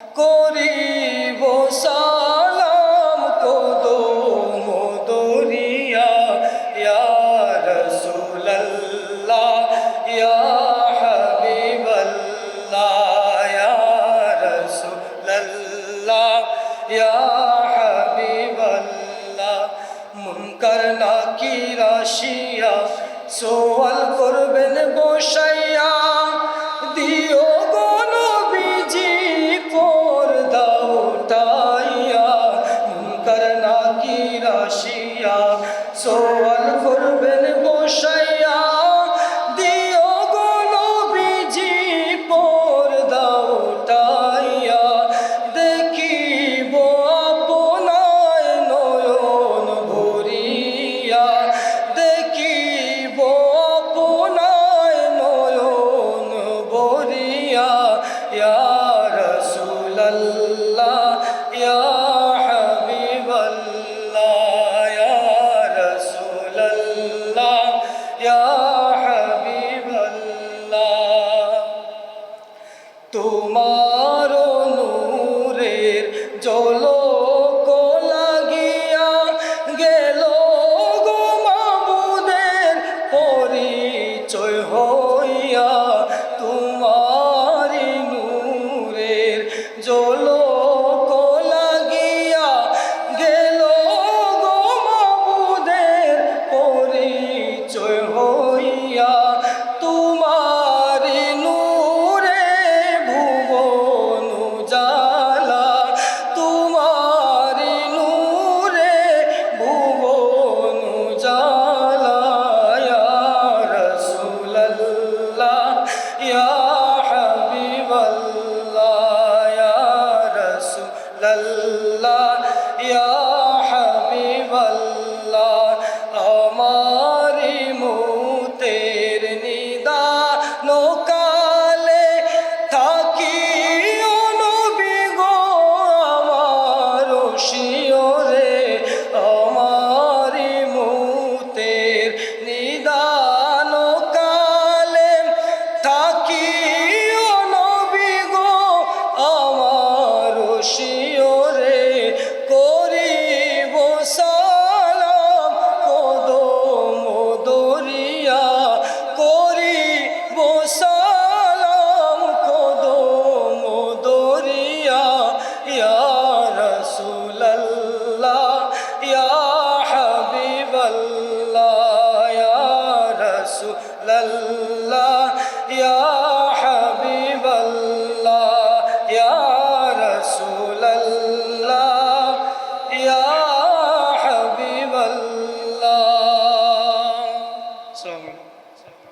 করিব সালাম কদম দরিয়া ইয়া রাসূলুল্লাহ ইয়া হাবিবাল্লাহ ইয়া রাসূলুল্লাহ ইয়া হাবিবাল্লাহ মুনকার নাকির আসিয়া সওয়াল করবেন বসাইয়া দিও গো নবীজি পর্দা উঠাইয়া মুনকার নাকির আসিয়া সওয়াল করবেন বসাইয়া দিও গো নবীজি পর্দা উঠাইয়া দেখিব আপনায় নয়ন ভরিয়া দেখিব আপনায় নয়ন ভরিয়া ইয়া রাসূলুল্লাহ ইয়া হাবিবাল্লাহ ইয়া রাসূলুল্লাহ ইয়া হাবিবাল্লাহ তোমার নূরের ঝলক লাগিয়া গেল গো মাবুদের পরিচয় হইয়া তোমার নূরের ঝলক লাগিয়া গেল গো মাবুদের পরিচয় হইয়া তোমার নূরে ভুবন উজালা তোমার নূরে ভুবন উজালা ইয়া রাসূলুল্লাহ ইয়া হাবিবাল্লাহ ইয়া রাসূলুল্লাহ ইয়া হাবিবাল্লাহ আমারি মুতের নিদান কালে থাকিও নবী গো আমার শিওরে আমারি মুতের নিদান কালে থাকিও নবী গো আমার শিওরে করিব সালাম কদম দরিয়া করিব সালাম কদম দরিয়া ইয়া রাসূলুল্লাহ ইয়া হাবিবাল্লাহ ইয়া রাসূলুল্লাহ ইয়া হাবিবাল্লাহ ইয়া রাসূলুল্লাহ ইয়া হাবিবাল্লাহ।